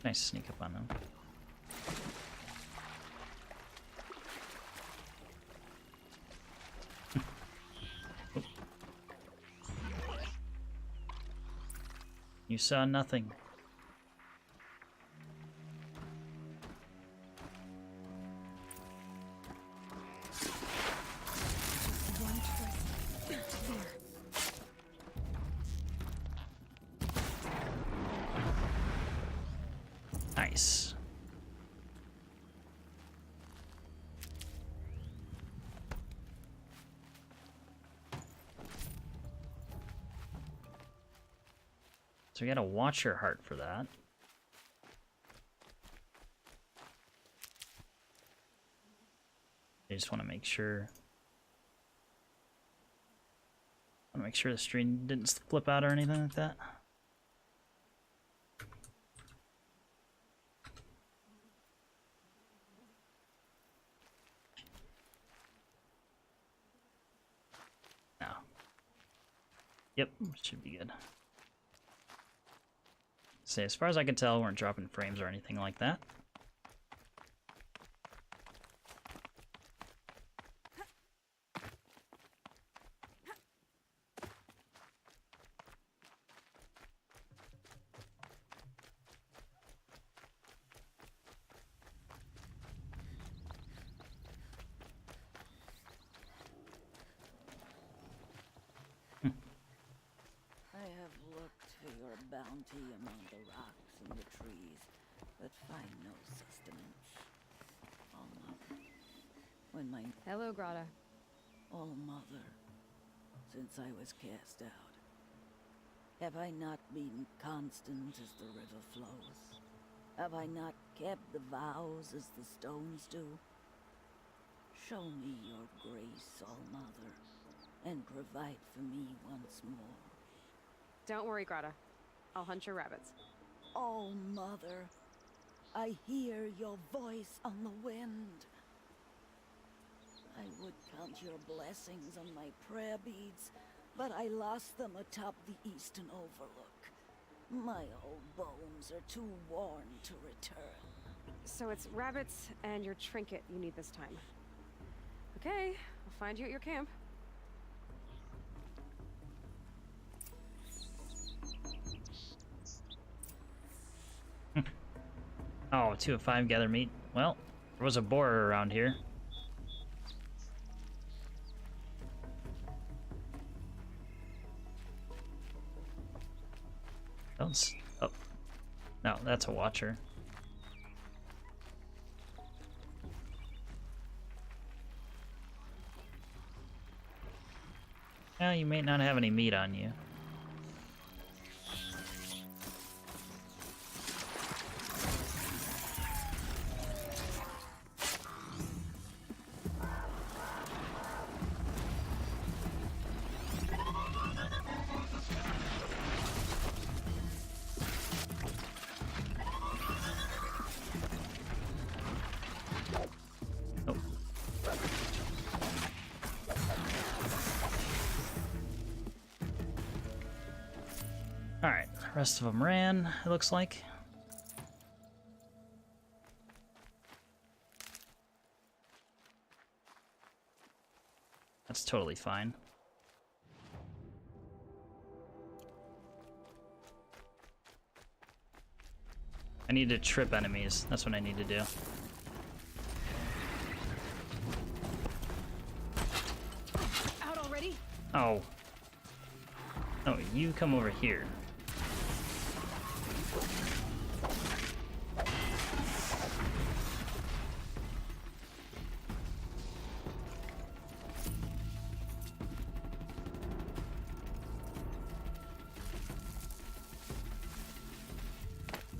Nice sneak up on them. Oh. You saw nothing. Nice. So we gotta watch your heart for that. I just want to make sure. Want to make sure the stream didn't flip out or anything like that. No. Yep, should be good. So as far as I can tell, we weren't dropping frames or anything like that. I have looked for your bounty among the rocks and the trees, but find no sustenance. Oh, Mother, when my... Hello, Grata. Oh, Mother, since I was cast out, have I not been constant as the river flows? Have I not kept the vows as the stones do? Show me your grace, All Mother, and provide for me once more. Don't worry, Grata. I'll hunt your rabbits. Oh, Mother, I hear your voice on the wind. I would count your blessings on my prayer beads, but I lost them atop the eastern overlook. My old bones are too worn to return. So it's rabbits and your trinket you need this time. Okay, I'll find you at your camp. Oh, 2 of 5 gather meat. Well, there was a boar around here. Don't oh. No, that's a watcher. Yeah, you may not have any meat on you. Alright, the rest of them ran, it looks like. That's totally fine. I need to trip enemies. That's what I need to do. Out already? Oh. Oh, you come over here.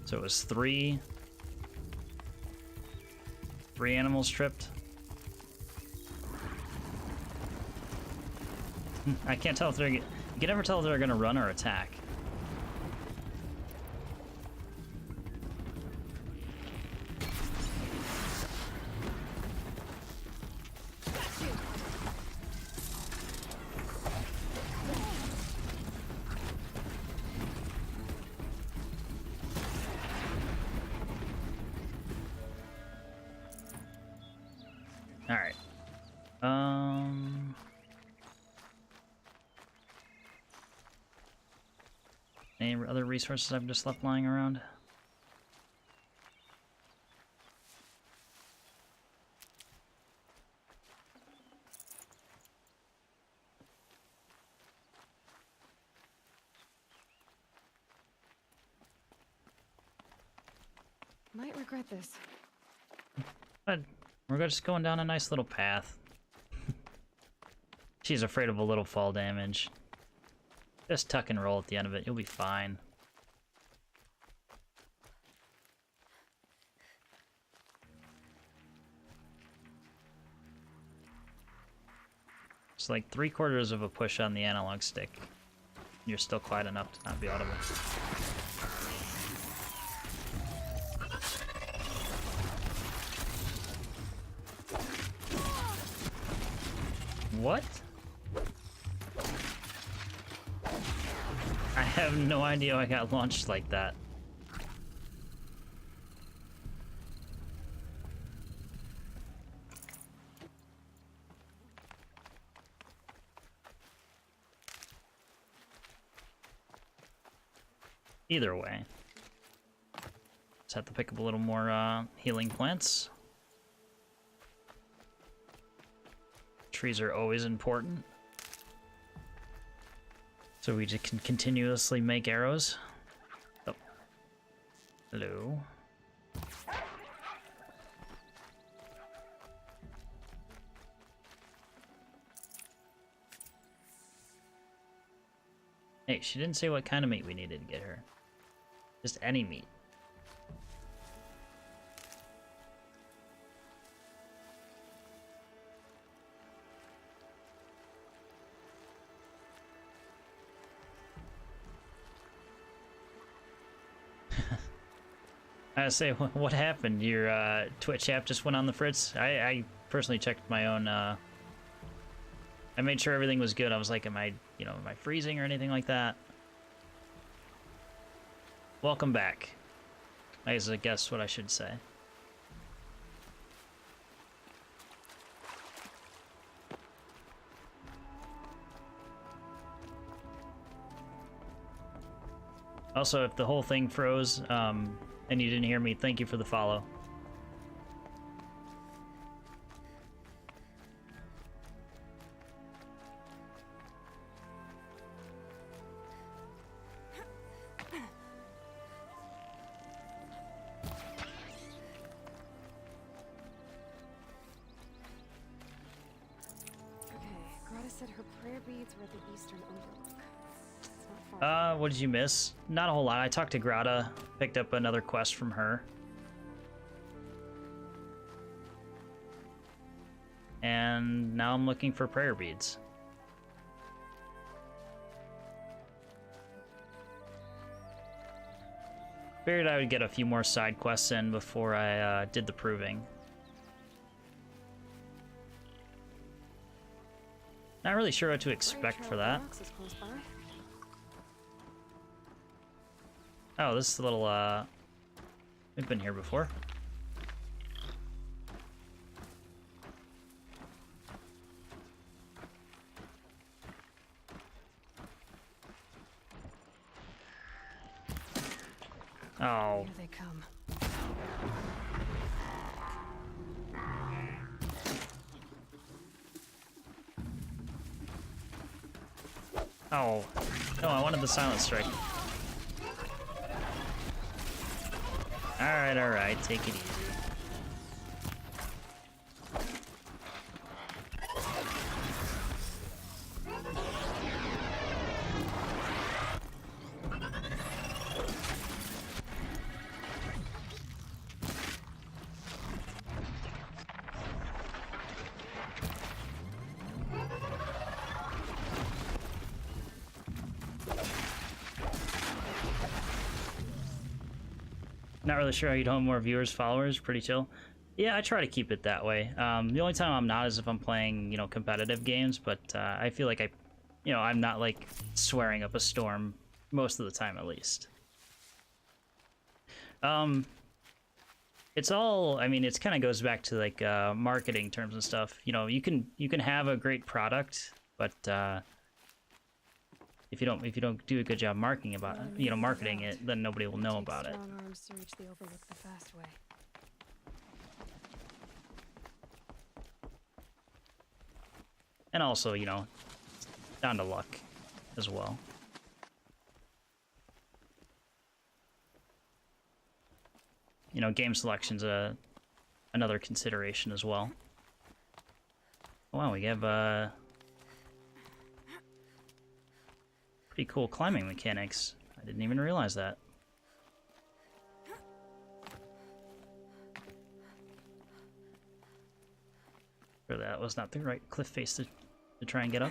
So it was three animals tripped. I can't tell if they're... You can never tell if they're gonna run or attack. Alright. Any other resources I've just left lying around? Might regret this. But we're just going down a nice little path. She's afraid of a little fall damage. Just tuck and roll at the end of it. You'll be fine. It's like 3/4 of a push on the analog stick. You're still quiet enough to not be audible. What? I have no idea I got launched like that. Either way. Just have to pick up a little more healing plants. Trees are always important. So we just can continuously make arrows. Oh. Hello. Hey, she didn't say what kind of meat we needed to get her. Just any meat. I say, what happened? Your Twitch app just went on the fritz? I personally checked my own. I made sure everything was good. I was like, am I freezing or anything like that? Welcome back. I guess what I should say. Also, if the whole thing froze, and you didn't hear me, thank you for the follow. Grata said her prayer beads were at the eastern overlook. It's not far. What did you miss? Not a whole lot. I talked to Grata, picked up another quest from her. And now I'm looking for prayer beads. Figured I would get a few more side quests in before I did the proving. Not really sure what to expect for that. Oh, this is a little, we've been here before. Oh. Here they come. Oh. No, I wanted the silent strike. Alright, take it easy. Not really sure how you don't have more viewers, followers, pretty chill. Yeah, I try to keep it that way. The only time I'm not is if I'm playing, competitive games, but I feel like I'm not like swearing up a storm most of the time at least. It's it's all, I mean, it's kind of goes back to like marketing terms and stuff. You know, you can have a great product, but if you don't do a good job marketing about it, you know, marketing it, then nobody will know about it. Strong arms to reach the Overlook the fast way. And also, you know, down to luck as well. You know, game selection's another consideration as well. Wow, we have pretty cool climbing mechanics. I didn't even realize that. Sure, that was not the right cliff face to try and get up.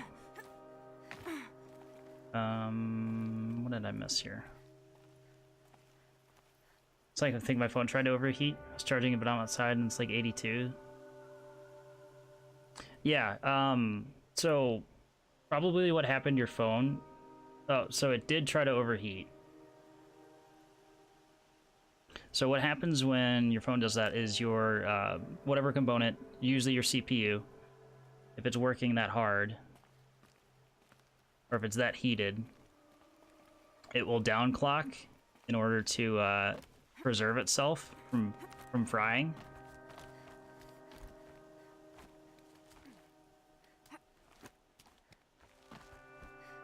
What did I miss here? It's like I think my phone tried to overheat. I was charging it, but I'm outside and it's like 82. Yeah, so probably what happened to your phone. Oh, so it did try to overheat. So what happens when your phone does that is your, whatever component, usually your CPU, if it's working that hard, or if it's that heated, it will downclock in order to preserve itself from frying.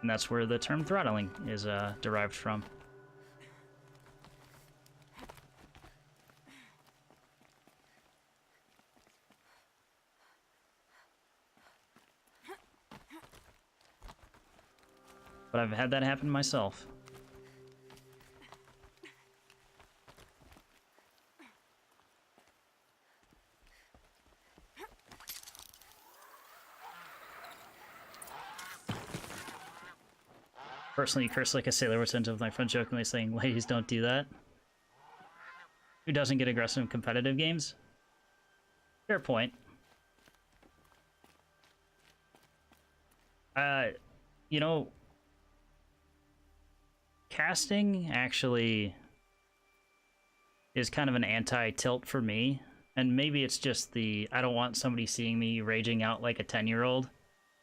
And that's where the term throttling is derived from. But I've had that happen myself. Personally, curse like a sailor was sent with my friend jokingly saying, "Ladies, don't do that." Who doesn't get aggressive in competitive games? Fair point. You know, casting actually is kind of an anti-tilt for me. And maybe it's just the, I don't want somebody seeing me raging out like a 10-year-old.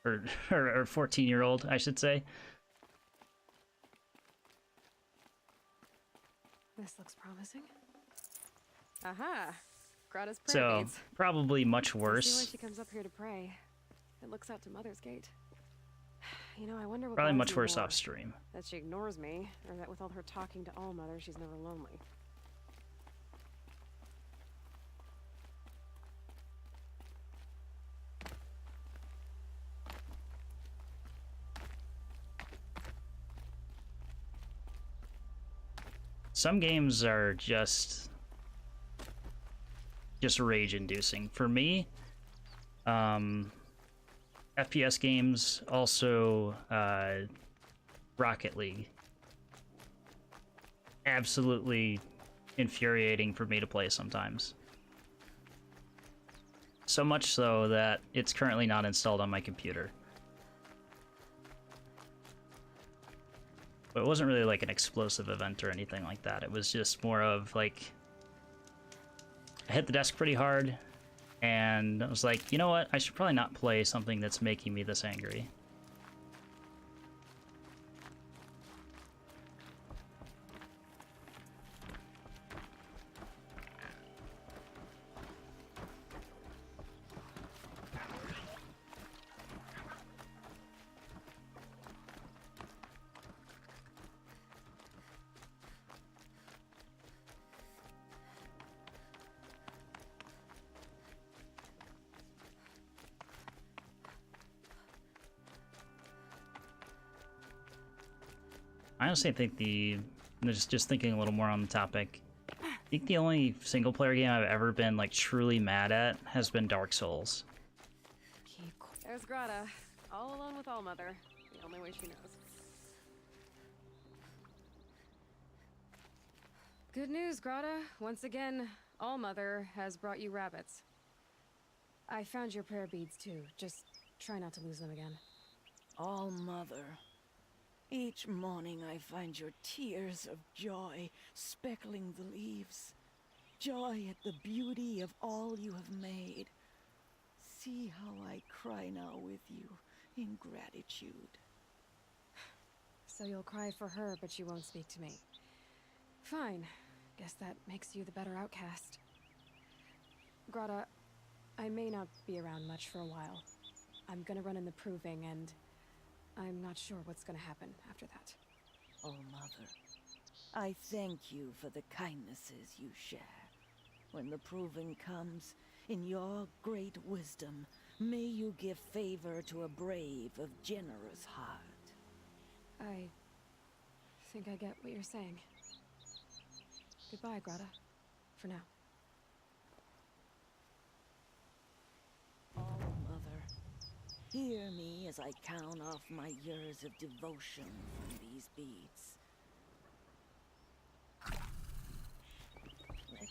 Or 14-year-old, I should say. This looks promising. Aha! Grata's prayer So, gates. probably much See why worse. she comes up here to pray. It looks out to Mother's Gate. You know, I wonder what Probably bothers much you worse more, off stream. that she ignores me, or that with all her talking to All Mother, she's never lonely. Some games are just rage-inducing. For me, FPS games, also Rocket League. Absolutely infuriating for me to play sometimes. So much so that it's currently not installed on my computer. But it wasn't really like an explosive event or anything like that. It was just more of like, I hit the desk pretty hard, and I was like, you know what? I should probably not play something that's making me this angry. I honestly think just thinking a little more on the topic, I think the only single player game I've ever been like truly mad at has been Dark Souls. There's Grata, all alone with All Mother, the only way she knows. Good news, Grata. Once again, All Mother has brought you rabbits. I found your prayer beads too. Just try not to lose them again. All Mother. Each morning I find your tears of joy speckling the leaves. joy at the beauty of all you have made. See how I cry now with you in gratitude. So you'll cry for her, but you won't speak to me. Fine. Guess that makes you the better outcast. Grata, I may not be around much for a while. I'm gonna run in the proving, and I'm not sure what's gonna happen after that. Oh, Mother, I thank you for the kindnesses you share. When the proving comes, in your great wisdom, may you give favor to a brave of generous heart. I think I get what you're saying. Goodbye, Grata. For now. Oh, Mother, hear me as I count off my years of devotion from these beads. Let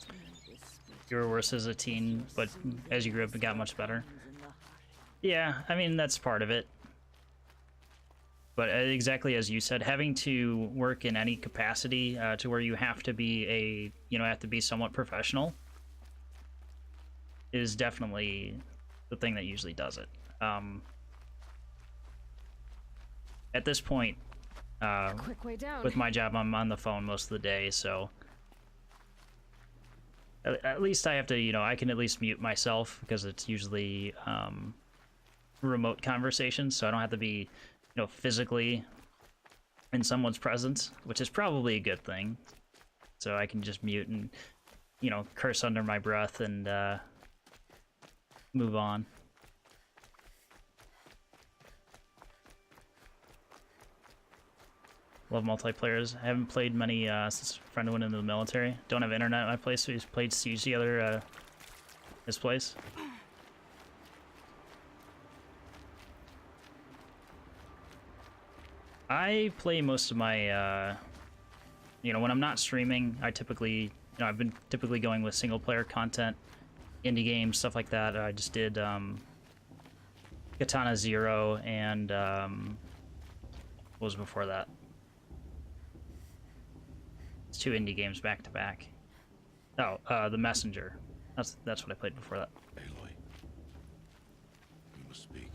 me whisper. You were worse as a teen, but as you grew up, it got much better. Yeah, I mean, that's part of it. But exactly as you said, having to work in any capacity to where you have to be have to be somewhat professional is definitely the thing that usually does it. At this point, Quick way down. with my job, I'm on the phone most of the day, so at least I have to, I can at least mute myself because it's usually remote conversations, so I don't have to be, physically in someone's presence, which is probably a good thing. So I can just mute and, curse under my breath and move on. Love multiplayers. I haven't played many since a friend went into the military. Don't have internet at my place, so we just played Siege together at his place. I play most of my, when I'm not streaming, I typically, I've been typically going with single player content, indie games, stuff like that. I just did Katana Zero and what was before that? It's 2 indie games back to back. Oh, The Messenger. That's what I played before that. Aloy, you must speak.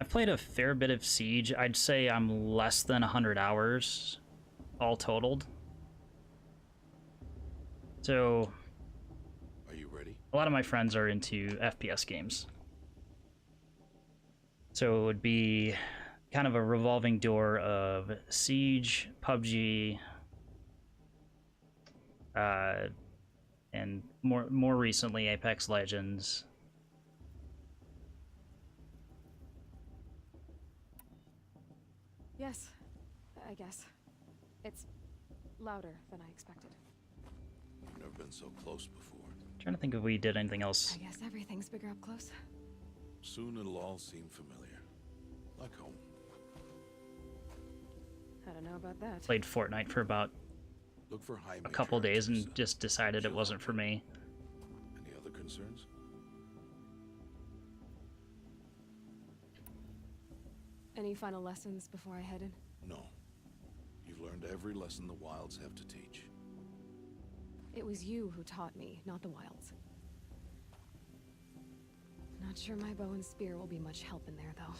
I've played a fair bit of Siege. I'd say I'm less than 100 hours, all totaled. So, Are you ready? a lot of my friends are into FPS games. So it would be kind of a revolving door of Siege, PUBG, and more recently Apex Legends. Yes, I guess. It's louder than I expected. I've never been so close before. Trying to think if we did anything else. I guess everything's bigger up close. Soon it'll all seem familiar. Like home. I don't know about that. Played Fortnite for about Look for high a couple days matriarchs, and just decided it wasn't for me. Any other concerns? Any final lessons before I head in? No. You've learned every lesson the wilds have to teach. It was you who taught me, not the wilds. Not sure my bow and spear will be much help in there, though.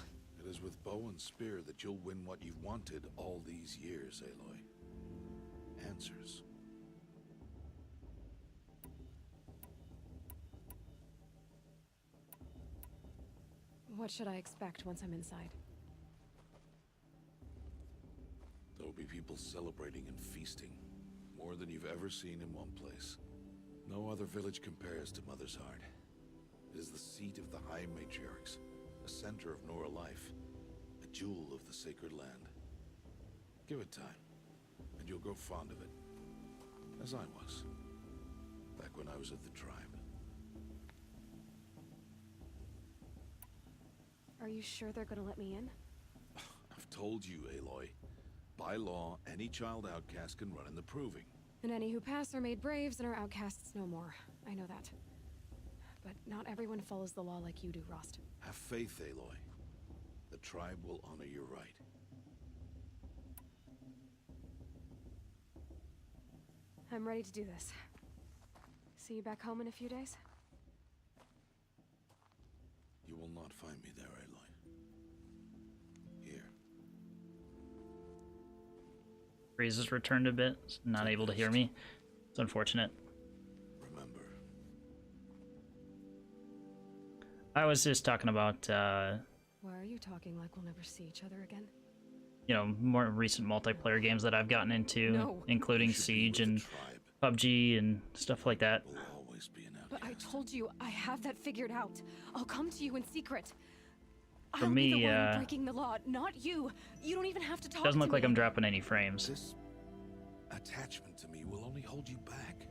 It is with bow and spear that you'll win what you've wanted all these years, Aloy. Answers. What should I expect once I'm inside? There will be people celebrating and feasting. More than you've ever seen in one place. No other village compares to Mother's Heart. It is the seat of the High Matriarchs, a center of Nora life, a jewel of the sacred land. Give it time, and you'll grow fond of it. As I was, back when I was of the tribe. Are you sure they're gonna let me in? I've told you, Aloy. By law, any child outcast can run in the proving. And any who pass are made braves and are outcasts no more. I know that. But not everyone follows the law like you do, Rost. Have faith, Aloy. The tribe will honor your right. I'm ready to do this. See you back home in a few days? You will not find me there, Aloy. Here. Breeze has returned a bit, not able to hear me. It's unfortunate. Remember. I was just talking about, Why are you talking like we'll never see each other again? you know, more recent multiplayer games that I've gotten into, No. including You should be Siege with the and tribe. PUBG and stuff like that. Will always be an outcast. But I told you, I have that figured out. I'll come to you in secret. For I'll me, be the one breaking the law, not you. You don't even have to talk Doesn't to look like me. I'm dropping any frames. This attachment to me will only hold you back.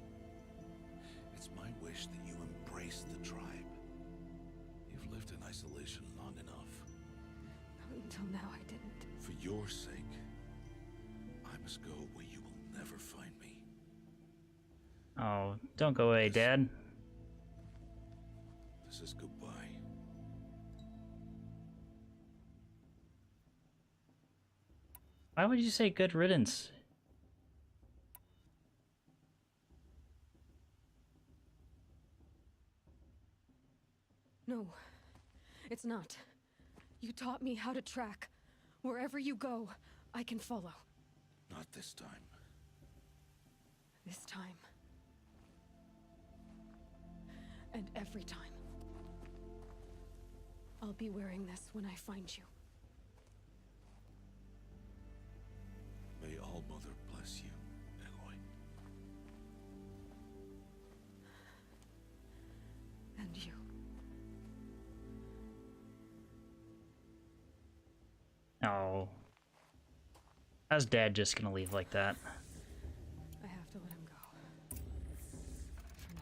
It's my wish that you embrace the tribe. You've lived in isolation long enough. Until now, I didn't. For your sake, I must go where you will never find me. Oh, don't go away, Dad. This is goodbye. Why would you say good riddance? No, it's not. You taught me how to track. Wherever you go, I can follow. Not this time. This time. And every time. I'll be wearing this when I find you. May All Mother bless you, Aloy. And you. Oh. How's Dad just gonna leave like that? I have to let him go. For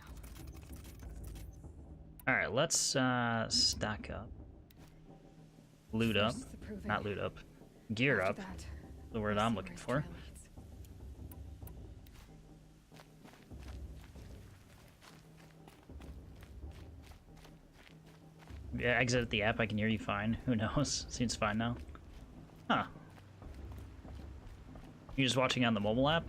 now. Alright, let's stock up. Loot up. First the proving. Not loot up. Gear After up. that, The word we'll I'm see looking where for. the trail leads. Yeah, exit the app, I can hear you fine. Who knows? Seems fine now. Huh. You just watching on the mobile app?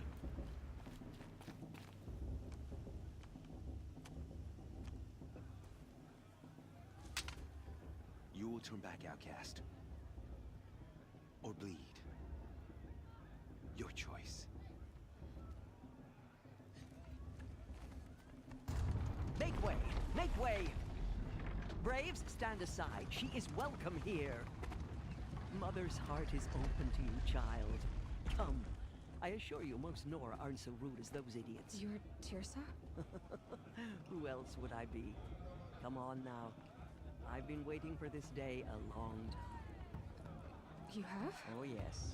You will turn back, outcast. Or bleed. Your choice. Make way! Make way! Braves, stand aside. She is welcome here. Mother's heart is open to you, child. Come. I assure you, most Nora aren't so rude as those idiots. You're Tirsa? Who else would I be? Come on now. I've been waiting for this day a long time. You have? Oh, yes.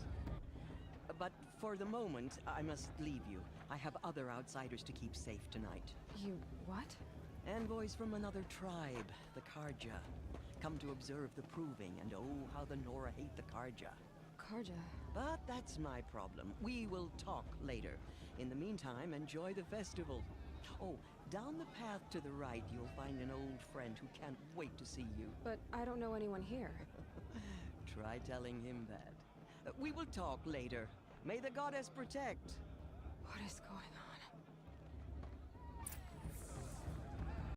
But for the moment, I must leave you. I have other outsiders to keep safe tonight. You what? Envoys from another tribe, the Karja. Come to observe the proving, and oh, how the Nora hate the Karja. Karja. But that's my problem. We will talk later. In the meantime, enjoy the festival. Oh, down the path to the right, you'll find an old friend who can't wait to see you. But I don't know anyone here. Try telling him that. We will talk later. May the goddess protect. What is going on?